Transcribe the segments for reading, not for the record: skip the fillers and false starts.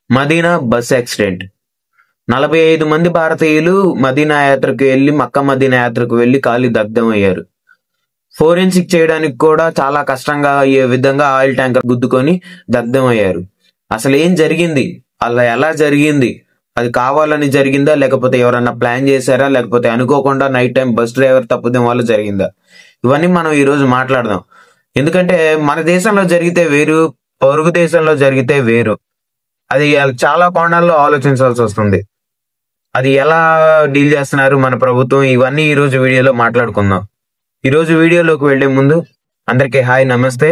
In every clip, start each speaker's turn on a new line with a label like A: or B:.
A: Madina bus accident. 45 మంది భారతీయులు మదీనా యాత్రకు వెళ్లి మక్కా మదీనా యాత్రకు వెళ్లి కాలి దగ్ధమయ్యారు. ఫోరెన్సిక్ చేయడానికి కూడా చాలా కష్టంగా అయ్యే విధంగా ఆయిల్ ట్యాంకర్ గుద్దుకొని దగ్ధమయ్యారు. అసలు ఏం జరిగింది, అలా ఎలా జరిగింది, అది కావాలని జరిగిందా లేకపోతే ఎవరన్నా ప్లాన్ చేశారా లేకపోతే అనుకోకుండా నైట్ టైం బస్ డ్రైవర్ తప్పుదం వల్ల జరిగిందా, ఇవన్నీ మనం ఈ రోజు మాట్లాడదాం. ఎందుకంటే మన దేశంలో జరిగితే వేరు, పొరుగు దేశంలో జరిగితే వేరు. అది చాలా కోణాల్లో ఆలోచించాల్సి వస్తుంది. అది ఎలా డీల్ చేస్తున్నారు మన ప్రభుత్వం, ఇవన్నీ ఈ రోజు వీడియోలో మాట్లాడుకుందాం. ఈ రోజు వీడియోలోకి వెళ్లే ముందు అందరికీ హాయ్, నమస్తే.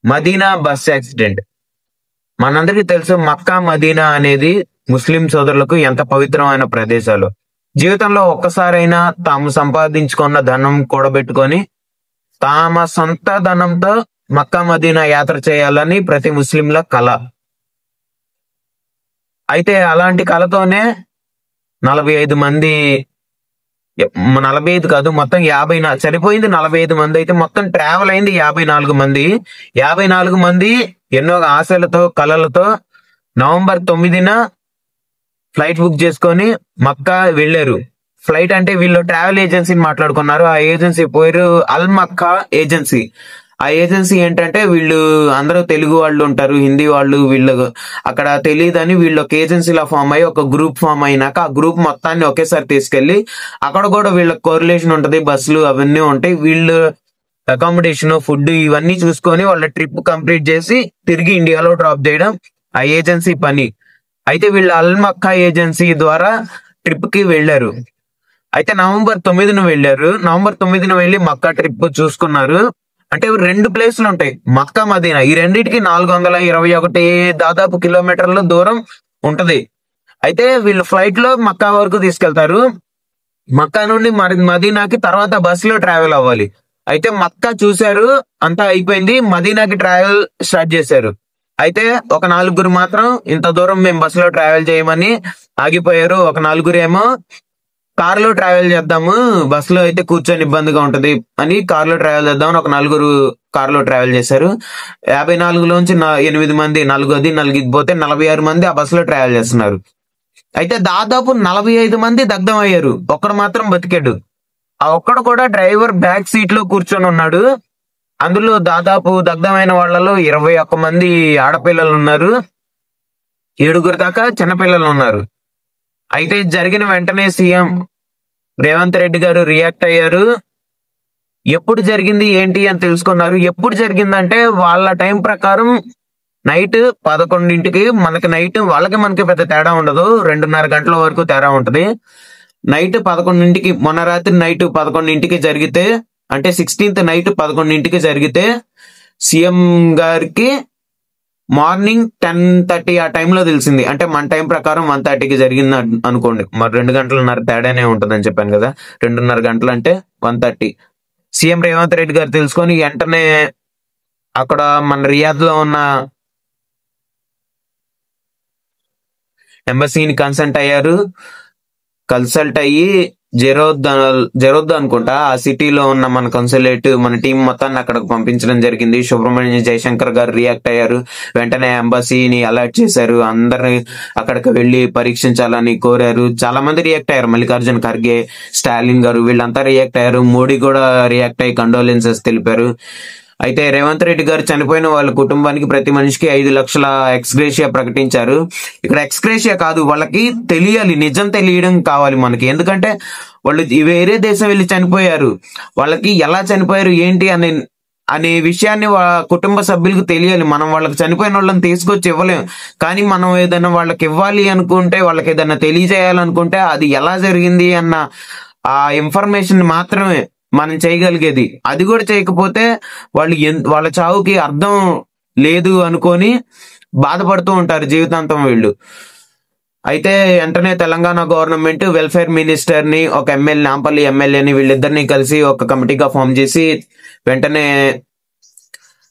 A: Medina bus accident. మనందరికీ తెలుసు, మక్కా మదీనా అనేది ముస్లిం సోదరులకు ఎంత పవిత్రమైన ప్రదేశాలు. జీవితంలో ఒక్కసారైనా తాము సంపాదించుకున్న ధనం కూడబెట్టుకొని తమ సొంత ధనంతో మక్కా మదీనా యాత్ర చేయాలని ప్రతి ముస్లింల కళ. అయితే అలాంటి కళతోనే 45 మంది, 45 కాదు మొత్తం 54 చనిపోయింది. 45 మంది అయితే మొత్తం ట్రావెల్ అయింది 54 మంది. 54 మంది ఎన్నో ఆశలతో కళలతో నవంబర్ 9న ఫ్లైట్ బుక్ చేసుకొని మక్కా వెళ్ళారు. ఫ్లైట్ అంటే వీళ్ళు ట్రావెల్ ఏజెన్సీని మాట్లాడుకున్నారు. ఆ ఏజెన్సీ పేరు అల్ మక్కా ఏజెన్సీ. ఆ ఏజెన్సీ ఏంటంటే, వీళ్ళు అందరూ తెలుగు వాళ్ళు ఉంటారు, హిందీ వాళ్ళు, వీళ్ళు అక్కడ తెలియదని వీళ్ళు ఒక ఏజెన్సీలా ఫామ్ అయ్యి ఒక గ్రూప్ ఫామ్ అయినాక ఆ గ్రూప్ మొత్తాన్ని ఒకేసారి తీసుకెళ్లి అక్కడ కూడా వీళ్ళకి కోరిలేషన్ ఉంటది, బస్సులు అవన్నీ ఉంటాయి. వీళ్ళు అకామిడేషన్, ఫుడ్ ఇవన్నీ చూసుకొని వాళ్ళ ట్రిప్ కంప్లీట్ చేసి తిరిగి ఇండియాలో డ్రాప్ చేయడం ఆ ఏజెన్సీ పని. అయితే వీళ్ళు అల్ మక్కా ఏజెన్సీ ద్వారా ట్రిప్ కి వెళ్లారు. అయితే నవంబర్ 9న వెళ్ళారు. నవంబర్ 9న వెళ్ళి మక్కా ట్రిప్ చూసుకున్నారు. అంటే 2 ప్లేసులు ఉంటాయి, మక్కా మదీనా. ఈ రెండింటికి 421 దాదాపు కిలోమీటర్ల దూరం ఉంటది. అయితే వీళ్ళు ఫ్లైట్ లో మక్కా వరకు తీసుకెళ్తారు. మక్కా నుండి మదీనాకి తర్వాత బస్సులో ట్రావెల్ అవ్వాలి. అయితే మక్కా చూశారు, అంతా అయిపోయింది, మదీనాకి ట్రావెల్ స్టార్ట్ చేశారు. అయితే ఒక 4 మాత్రం ఇంత దూరం మేము బస్సులో ట్రావెల్ చేయమని ఆగిపోయారు. ఒక 4 ఏమో కారులో ట్రావెల్ చేద్దాము, బస్సులో అయితే కూర్చొని ఇబ్బందిగా ఉంటది అని కారులో ట్రావెల్ చేద్దామని ఒక 4 కారులో ట్రావెల్ చేశారు. 54లోంచి 8 మంది, 4 పోతే 46 మంది ఆ బస్సులో ట్రావెల్ చేస్తున్నారు. అయితే దాదాపు 45 మంది దగ్ధం అయ్యారు, ఒక్కడు మాత్రం బతికాడు. ఆ ఒక్కడు కూడా డ్రైవర్ బ్యాక్ సీట్ లో కూర్చొని ఉన్నాడు. అందులో దాదాపు దగ్ధమైన వాళ్ళలో 21 మంది ఆడపిల్లలు ఉన్నారు, 7 దాకా చిన్నపిల్లలు ఉన్నారు. అయితే జరిగిన వెంటనే సీఎం రేవంత్ రెడ్డి గారు రియాక్ట్ అయ్యారు. ఎప్పుడు జరిగింది ఏంటి అని తెలుసుకున్నారు. ఎప్పుడు జరిగిందంటే వాళ్ళ టైం ప్రకారం నైట్ 11ంటికి, మనకి నైట్ వాళ్ళకి మనకి పెద్ద తేడా ఉండదు, 2:30 గంటల వరకు తేడా ఉంటది. నైట్ 11ంటికి, మొన్న రాత్రి నైట్ 11ంటికి జరిగితే, అంటే 16th నైట్ 11ంటికి జరిగితే సీఎం గారికి మార్నింగ్ 10:30 ఆ టైంలో తెలిసింది. అంటే మన టైం ప్రకారం 1:30కి జరిగింది అనుకోండి, మరి 2 గంటలన్నర తేడానే ఉంటుందని చెప్పాను కదా. 2:30 గంటలు అంటే 1:30. సీఎం రేవంత్ రెడ్డి గారు తెలుసుకొని వెంటనే అక్కడ మన రియాద్ లో ఉన్న ఎంబసీని కన్సల్ట్ అయ్యి జరోద్ అనుకుంటా, ఆ సిటీలో ఉన్న మన కన్సులేట్, మన టీం మొత్తాన్ని అక్కడికి పంపించడం జరిగింది. సుబ్రహ్మణ్యం జయశంకర్ గారు రియాక్ట్ అయ్యారు. వెంటనే ఎంబసీని అలర్ట్ చేశారు, అందరిని అక్కడికి వెళ్లి పరీక్షించాలని కోరారు. చాలా మంది రియాక్ట్ అయ్యారు, మల్లికార్జున్ ఖర్గే, స్టాలిన్ గారు, వీళ్ళంతా రియాక్ట్ అయ్యారు. మోడీ కూడా రియాక్ట్ అయ్యి కండోలెన్సెస్ తెలిపారు. అయితే రేవంత్ రెడ్డి గారు చనిపోయిన వాళ్ళ కుటుంబానికి ప్రతి మనిషికి 5 లక్షల ఎక్స్గ్రేషియా ప్రకటించారు. ఇక్కడ ఎక్స్గ్రేషియా కాదు, వాళ్ళకి తెలియాలి, నిజం తెలియడం కావాలి మనకి. ఎందుకంటే వాళ్ళు వేరే దేశం వెళ్ళి చనిపోయారు, వాళ్ళకి ఎలా చనిపోయారు ఏంటి అనే విషయాన్ని కుటుంబ సభ్యులకు తెలియాలి. మనం వాళ్ళకి చనిపోయిన వాళ్ళని తీసుకొచ్చి ఇవ్వలేం, కానీ మనం ఏదైనా వాళ్ళకి ఇవ్వాలి అనుకుంటే, వాళ్ళకి ఏదైనా తెలియజేయాలనుకుంటే అది ఎలా జరిగింది అన్న ఆ ఇన్ఫర్మేషన్ మాత్రమే మనం చేయగలిగేది. అది కూడా చేయకపోతే వాళ్ళ చావుకి అర్థం లేదు అనుకొని బాధపడుతూ ఉంటారు జీవితాంతం వీళ్ళు. అయితే వెంటనే తెలంగాణ గవర్నమెంట్ వెల్ఫేర్ మినిస్టర్ ని, ఒక ఎమ్మెల్యే, నాంపల్లి ఎమ్మెల్యేని, వీళ్ళిద్దరిని కలిసి ఒక కమిటీగా ఫామ్ చేసి వెంటనే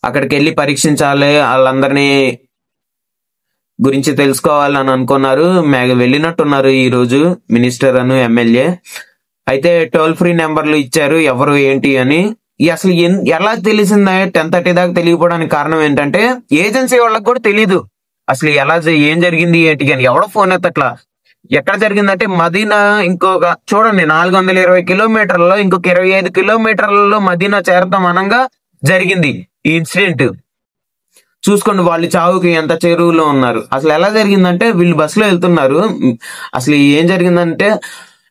A: అక్కడికి వెళ్ళి పరీక్షించాలి, వాళ్ళందరినీ గురించి తెలుసుకోవాలని అనుకున్నారు. వెళ్ళినట్టున్నారు ఈ రోజు మినిస్టర్ అను ఎమ్మెల్యే. అయితే టోల్ ఫ్రీ నెంబర్లు ఇచ్చారు, ఎవరు ఏంటి అని. అసలు ఎలా తెలిసిందా 10:30 దాకా తెలియకపోవడానికి కారణం ఏంటంటే ఏజెన్సీ వాళ్ళకి కూడా తెలీదు. అసలు ఏం జరిగింది ఏంటి అని ఎవడో ఫోన్ ఎత్తట్లా. ఎక్కడ జరిగిందంటే మదీనా ఇంకొక చూడండి 420 కిలోమీటర్లలో ఇంకొక 25 కిలోమీటర్లలో మదీనా చేరతాం అనంగా జరిగింది ఈ ఇన్సిడెంట్. చూసుకోండి వాళ్ళు చావుకి ఎంత చెరువులో ఉన్నారు. అసలు ఎలా జరిగిందంటే వీళ్ళు బస్సులో వెళ్తున్నారు. అసలు ఏం జరిగిందంటే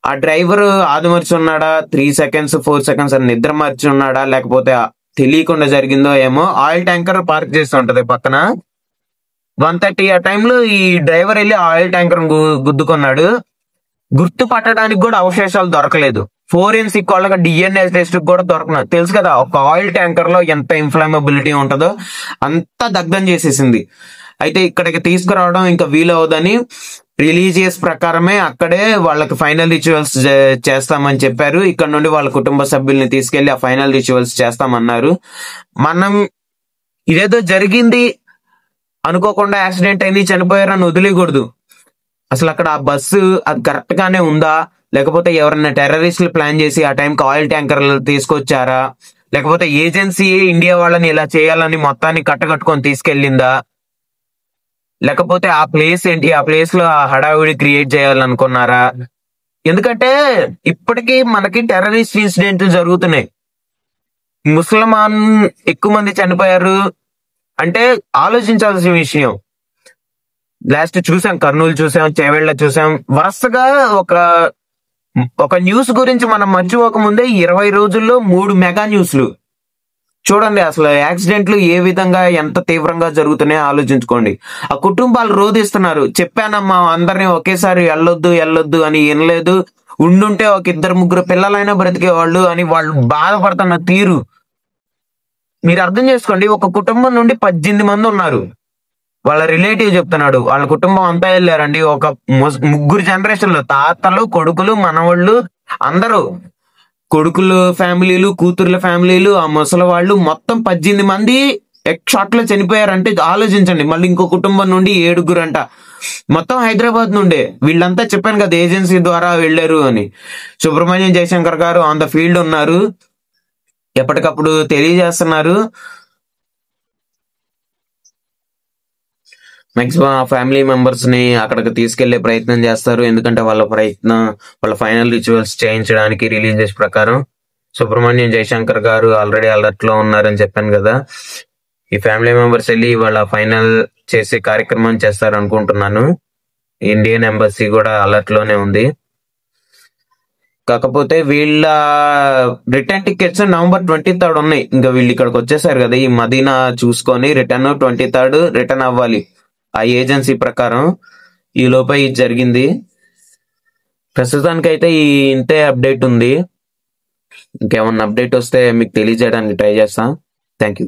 A: ఆ డ్రైవర్ ఆదమర్చి ఉన్నాడా, 3 సెకండ్స్ 4 సెకండ్స్ అని నిద్ర మర్చి ఉన్నాడా, లేకపోతే తెలియకుండా జరిగిందో ఏమో. ఆయిల్ ట్యాంకర్ పార్క్ చేస్తూ ఉంటది పక్కన. 1:30 ఆ టైంలో ఈ డ్రైవర్ వెళ్ళి ఆయిల్ ట్యాంకర్ గుద్దుకున్నాడు. గుర్తు పట్టడానికి కూడా అవశేషాలు దొరకలేదు. ఫోరెన్సిక్ వాళ్ళకి డిఎన్ఏ టెస్ట్ కూడా దొరకలేదు. తెలుసు కదా ఒక ఆయిల్ ట్యాంకర్ లో ఎంత ఇన్ఫ్లమబిలిటీ ఉంటుందో అంతా దగ్ధం చేసేసింది. అయితే ఇక్కడికి తీసుకురావడం ఇంకా వీలవదని రిలీజియస్ ప్రకారమే అక్కడే వాళ్ళకి ఫైనల్ రిచువల్స్ చేస్తామని చెప్పారు. ఇక్కడ నుండి వాళ్ళ కుటుంబ సభ్యుల్ని తీసుకెళ్లి ఆ ఫైనల్ రిచువల్స్ చేస్తామన్నారు. మనం ఇదేదో జరిగింది అనుకోకుండా యాక్సిడెంట్ అయింది చనిపోయారని వదిలేయకూడదు. అసలు అక్కడ ఆ బస్సు అది కరెక్ట్ గానే ఉందా, లేకపోతే ఎవరైనా టెర్రరిస్టులు ప్లాన్ చేసి ఆ టైంకి ఆయిల్ ట్యాంకర్లు తీసుకొచ్చారా, లేకపోతే ఏజెన్సీ ఇండియా వాళ్ళని ఇలా చేయాలని మొత్తాన్ని కట్టకట్టుకొని తీసుకెళ్ళిందా, లేకపోతే ఆ ప్లేస్ ఏంటి, ఆ ప్లేస్ లో ఆ హడావిడి క్రియేట్ చేయాలనుకున్నారా? ఎందుకంటే ఇప్పటికీ మనకి టెర్రరిస్ట్ ఇన్సిడెంట్లు జరుగుతున్నాయి. ముసల్మాన్ ఎక్కువ మంది చనిపోయారు అంటే ఆలోచించాల్సిన విషయం. లాస్ట్ చూసాం, కర్నూలు చూసాం, చేవెళ్ళ చూసాం. వరుసగా ఒక న్యూస్ గురించి మనం మర్చిపోక ముందే 20 రోజుల్లో 3 మెగా న్యూస్లు. చూడండి అసలు యాక్సిడెంట్లు ఏ విధంగా ఎంత తీవ్రంగా జరుగుతున్నాయో ఆలోచించుకోండి. ఆ కుటుంబాలు రోధిస్తున్నారు. చెప్పానమ్మా అందరినీ ఒకేసారి వెళ్ళొద్దు అని వినలేదు. ఉండుంటే ఒక 2-3 పిల్లలైనా బ్రతికేవాళ్ళు అని వాళ్ళు బాధపడుతున్న తీరు మీరు అర్థం చేసుకోండి. ఒక కుటుంబం నుండి 18 మంది ఉన్నారు. వాళ్ళ రిలేటివ్ చెప్తున్నాడు వాళ్ళ కుటుంబం అంతా వెళ్ళారండి. ఒక 3 జనరేషన్లు, తాతలు, కొడుకులు, మనవాళ్ళు, అందరూ కొడుకులు ఫ్యామిలీలు, కూతుర్ల ఫ్యామిలీలు, ఆ ముసలి వాళ్ళు మొత్తం 18 మంది షాట్ లో చనిపోయారంటే ఆలోచించండి. మళ్ళీ ఇంకో కుటుంబం నుండి 7 అంట. మొత్తం హైదరాబాద్ నుండే. వీళ్ళంతా చెప్పాను కదా ఏజెన్సీ ద్వారా వెళ్ళారు అని. సుబ్రహ్మణ్యం జయశంకర్ గారు ఆన్ ద ఫీల్డ్ ఉన్నారు, ఎప్పటికప్పుడు తెలియజేస్తున్నారు. మాక్సిమం ఆ ఫ్యామిలీ మెంబర్స్ ని అక్కడికి తీసుకెళ్లే ప్రయత్నం చేస్తారు. ఎందుకంటే వాళ్ళ ఫైనల్ రిచువల్స్ చేయించడానికి రిలీజియస్ ప్రకారం. సుబ్రహ్మణ్యం జయశంకర్ గారు ఆల్రెడీ అలర్ట్ లో ఉన్నారని చెప్పాను కదా. ఈ ఫ్యామిలీ మెంబర్స్ వెళ్ళి వాళ్ళ ఫైనల్ చేసే కార్యక్రమం చేస్తారు అనుకుంటున్నాను. ఇండియన్ ఎంబసీ కూడా అలర్ట్ లోనే ఉంది. కాకపోతే వీళ్ళ రిటర్న్ టికెట్స్ November 23 ఉన్నాయి. ఇంకా వీళ్ళు ఇక్కడికి వచ్చేసారు కదా, ఈ మదీనా చూసుకొని రిటర్న్ 23 రిటర్న్ అవ్వాలి ఆ ఏజెన్సీ ప్రకారం. ఈ లోపే ఇది జరిగింది. ప్రస్తుతానికైతే ఇంతే అప్డేట్ ఉంది. ఇంకేమన్నా అప్డేట్ వస్తే మీకు తెలియజేయడానికి ట్రై చేస్తా. Thank you.